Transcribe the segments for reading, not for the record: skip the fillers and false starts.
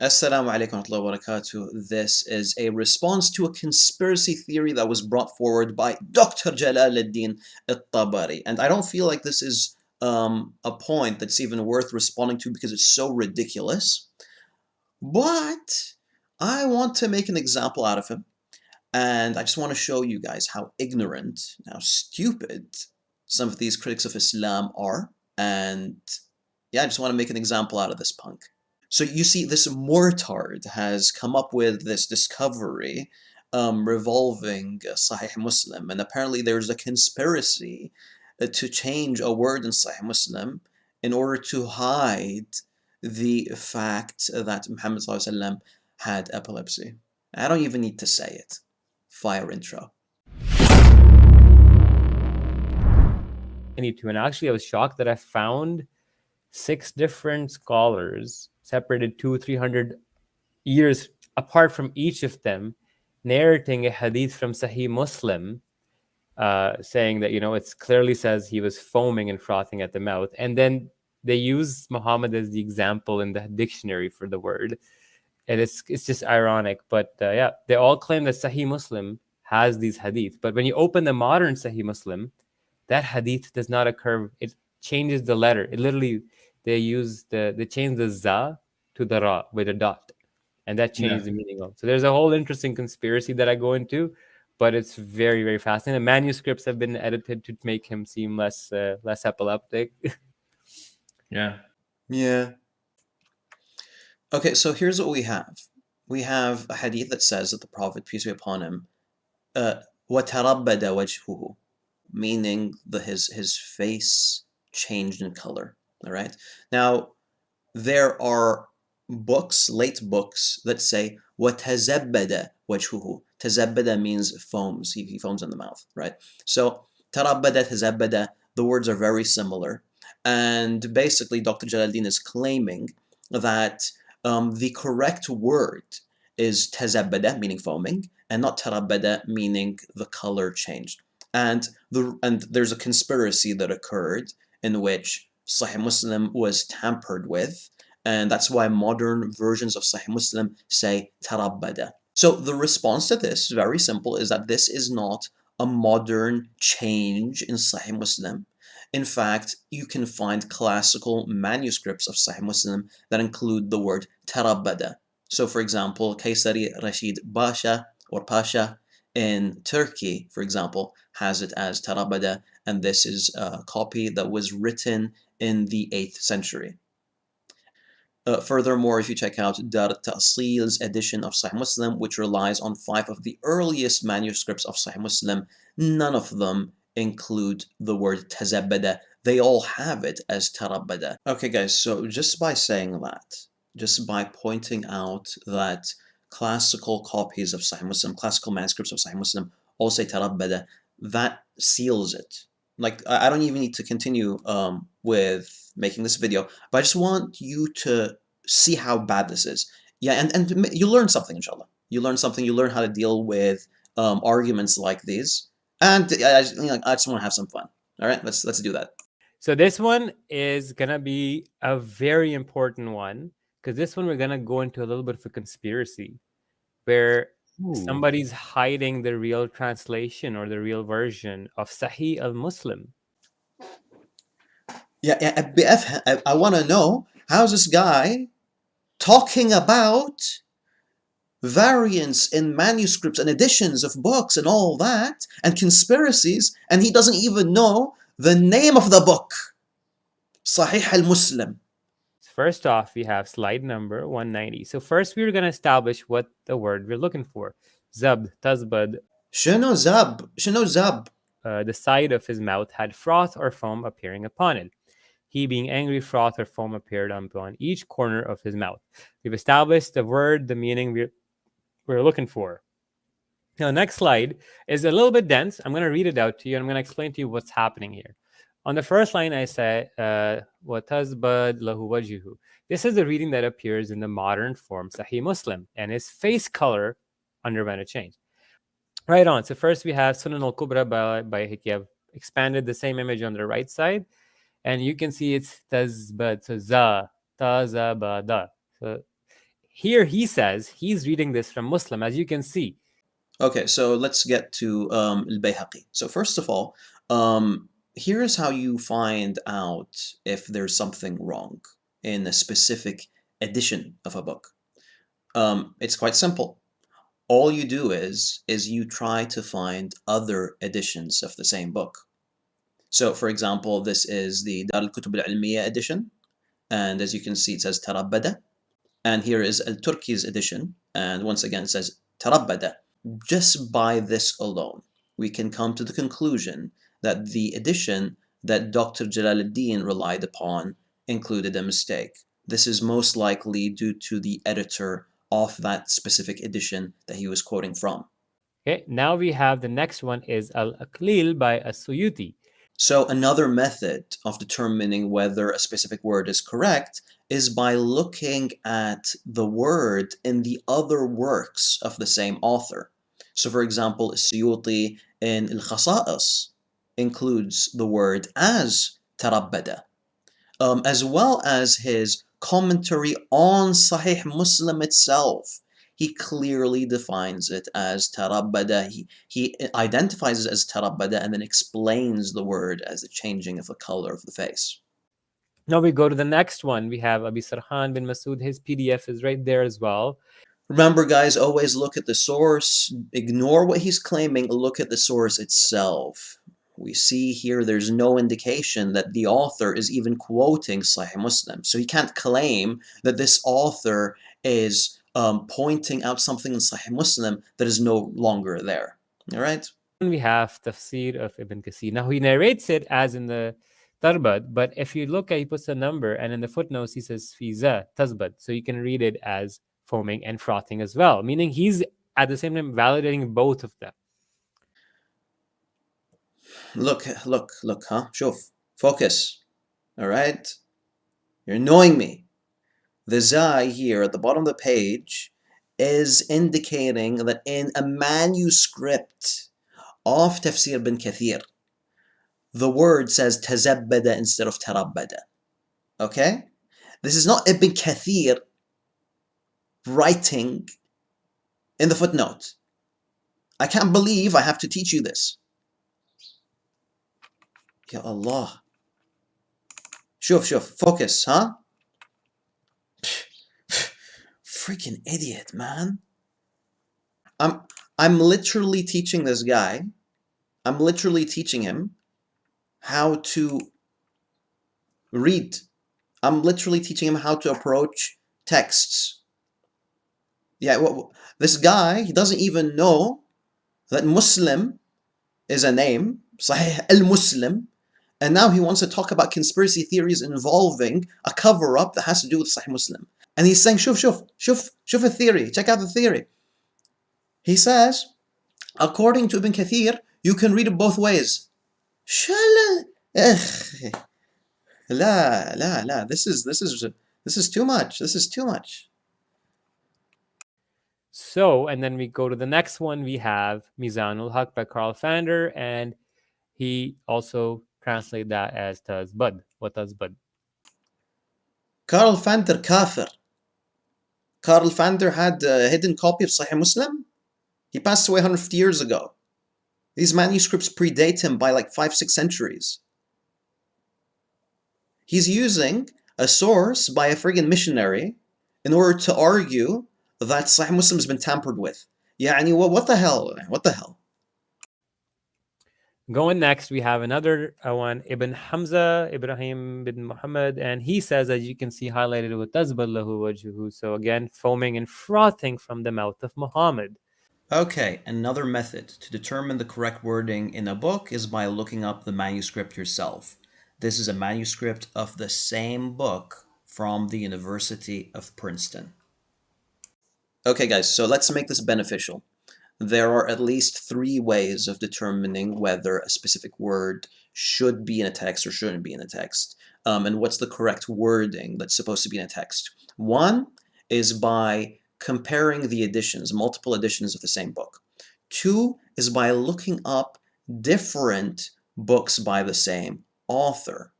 Assalamu alaikum wa rahmatullahi wa barakatuh. This is a response to a conspiracy theory that was brought forward by Dr. Jalaluddin al-Tabari. And I don't feel like this is a point that's even worth responding to because it's so ridiculous. But I want to make an example out of him. And I just want to show you guys how ignorant, how stupid some of these critics of Islam are. And yeah, I just want to make an example out of this punk. So you see, this mortard has come up with this discovery revolving Sahih Muslim, and apparently there's a conspiracy to change a word in Sahih Muslim in order to hide the fact that Muhammad ﷺ had epilepsy. I don't even need to say it. Fire intro. And actually, I was shocked that I found 6 different scholars separated 200-300 years apart from each of them, narrating a hadith from Shahi Muslim, saying that, it clearly says he was foaming and frothing at the mouth. And then they use Muhammad as the example in the dictionary for the word. And it's just ironic. But yeah, they all claim that Shahi Muslim has these hadith. But when you open the modern Shahi Muslim, that hadith does not occur. It changes the letter. It literally, they change the za to the ra with a dot. And that changes the meaning of. So there's a whole interesting conspiracy that I go into, but it's very, very fascinating. The manuscripts have been edited to make him seem less epileptic. Yeah. Okay, so here's what we have. We have a hadith that says that the Prophet, peace be upon him, وَتَرَبَّدَ وَجْهُهُ, meaning his face changed in color. All right. Now, there are late books that say وَتَزَبَّدَ وَجْهُهُ. Tazabbada means foams. He foams in the mouth, right? So tarabbada, tazabbada, the words are very similar. And basically, Dr. Jalaluddin is claiming that the correct word is tazabbada, meaning foaming, and not tarabbada, meaning the color changed. And there's a conspiracy that occurred in which Sahih Muslim was tampered with, and that's why modern versions of Sahih Muslim say tarabbada. So the response to this, very simple, is that this is not a modern change in Sahih Muslim. In fact, you can find classical manuscripts of Sahih Muslim that include the word tarabbada. So for example, Kaysari Rashid Basha or Pasha in Turkey, for example, has it as tarabbada, and this is a copy that was written in the 8th century. Furthermore, if you check out Dar Ta'sil's edition of Sahih Muslim, which relies on 5 of the earliest manuscripts of Sahih Muslim, none of them include the word tazabbada. They all have it as tarabbada. Okay guys, so just by saying that, just by pointing out that classical copies of Sahih Muslim, classical manuscripts of Sahih Muslim all say tarabbada, that seals it. Like, I don't even need to continue with making this video, but I just want you to see how bad this is. Yeah, and you learn something, inshallah. You learn something, you learn how to deal with arguments like these. And I just want to have some fun. All right, let's do that. So this one is going to be a very important one, because this one we're going to go into a little bit of a conspiracy where somebody's hiding the real translation or the real version of Sahih al-Muslim. Yeah, I want to know, how's this guy talking about variants in manuscripts and editions of books and all that, and conspiracies, and he doesn't even know the name of the book, Sahih al-Muslim. First off, we have slide number 190. So first we're going to establish what the word we're looking for. Zab, tazbad. Shano zab. The side of his mouth had froth or foam appearing upon it. He, being angry, froth or foam appeared upon each corner of his mouth. We've established the word, the meaning we're looking for. Now, next slide is a little bit dense. I'm going to read it out to you, and I'm going to explain to you what's happening here. On the first line, I say, وَتَزْبَدْ لَهُ وَجْهُهُ. This is the reading that appears in the modern form Sahih Muslim, and his face color underwent a change. Right on. So first we have Sunan al-Kubra by Hikyav. Expanded the same image on the right side, and you can see it's tazbad, so za, tazabada. So Here he says he's reading this from Muslim, as you can see. Okay, so let's get to al-Bayhaqi. So first of all, here's how you find out if there's something wrong in a specific edition of a book. It's quite simple. All you do is you try to find other editions of the same book. So for example, this is the Dar al-Kutub al-Ilmiya edition, and as you can see, it says Tarabbada. And here is al-Turki's edition, and once again it says Tarabbada. Just by this alone, we can come to the conclusion that the edition that Dr. Jalaluddin relied upon included a mistake. This is most likely due to the editor of that specific edition that he was quoting from. Okay, now we have the next one is Al-Aqlil by As-Suyuti. So another method of determining whether a specific word is correct is by looking at the word in the other works of the same author. So for example, Suyuti in Al-Khasa'is includes the word as tarabbada, as well as his commentary on Sahih Muslim itself. He clearly defines it as tarabbada. He identifies it as tarabbada and then explains the word as the changing of the color of the face. Now we go to the next one. We have Abi Sarhan bin Masood. His PDF is right there as well. Remember, guys, always look at the source. Ignore what he's claiming. Look at the source itself. We see here there's no indication that the author is even quoting Sahih Muslim. So he can't claim that this author is pointing out something in Sahih Muslim that is no longer there. All right? And we have Tafsir of Ibn Kathir. Now he narrates it as in the Tarbad, but if you look at, he puts a number, and in the footnotes he says Fiza, Tazbad. So you can read it as foaming and frothing as well, meaning he's at the same time validating both of them. Look, huh? Shuf. Focus. All right? You're annoying me. The Zai here at the bottom of the page is indicating that in a manuscript of Tafsir bin Kathir, the word says tazabbada instead of tarabbada. Okay? This is not Ibn Kathir writing in the footnote. I can't believe I have to teach you this. Ya Allah. Shuf, focus, huh? Freaking idiot, man. I'm literally teaching this guy. I'm literally teaching him how to read. I'm literally teaching him how to approach texts. Yeah, this guy, he doesn't even know that Muslim is a name, Sahih al-Muslim, and now he wants to talk about conspiracy theories involving a cover-up that has to do with Sahih Muslim. And he's saying, shuf a theory, check out the theory. He says, according to Ibn Kathir, you can read it both ways. Shala, la, this is too much. This is too much. So, and then we go to the next one. We have Mizanul Haq by Carl Fander, and he also translated that as Tazbud. What Tazbud? Carl Fander kafir. Carl Fander had a hidden copy of Sahih Muslim. He passed away 150 years ago. These manuscripts predate him by like 5-6 centuries. He's using a source by a friggin' missionary in order to argue that Sahih Muslim has been tampered with. Yani, what the hell? What the hell? Going next, we have another one, Ibn Hamza, Ibrahim bin Muhammad, and he says, as you can see highlighted with Tazbad lahu wajhuhu. So again, foaming and frothing from the mouth of Muhammad. Okay, another method to determine the correct wording in a book is by looking up the manuscript yourself. This is a manuscript of the same book from the University of Princeton. Okay guys, so let's make this beneficial. There are at least 3 ways of determining whether a specific word should be in a text or shouldn't be in a text, and what's the correct wording that's supposed to be in a text. One is by comparing the editions, multiple editions of the same book. 2 is by looking up different books by the same author.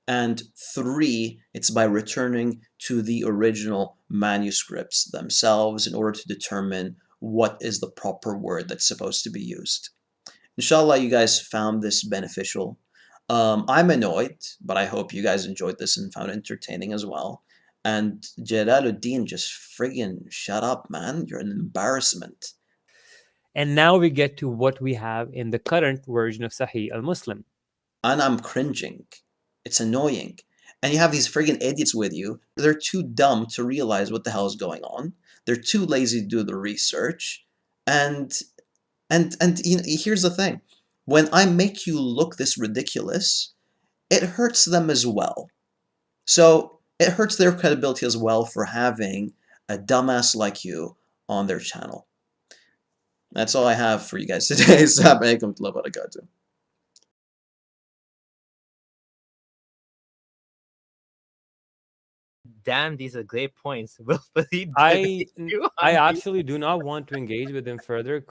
And 3, it's by returning to the original manuscripts themselves in order to determine what is the proper word that's supposed to be used. Inshallah, you guys found this beneficial. I'm annoyed, but I hope you guys enjoyed this and found it entertaining as well. And Jalaluddin, just friggin' shut up, man. You're an embarrassment. And now we get to what we have in the current version of Sahih al-Muslim. And I'm cringing. It's annoying. And you have these friggin' idiots with you. They're too dumb to realize what the hell is going on. They're too lazy to do the research. And you know, here's the thing. When I make you look this ridiculous, it hurts them as well. So it hurts their credibility as well for having a dumbass like you on their channel. That's all I have for you guys today. Assalamu alaikum wa barakatuh. Damn, these are great points. Willfully I you I on actually do not want to engage with him further.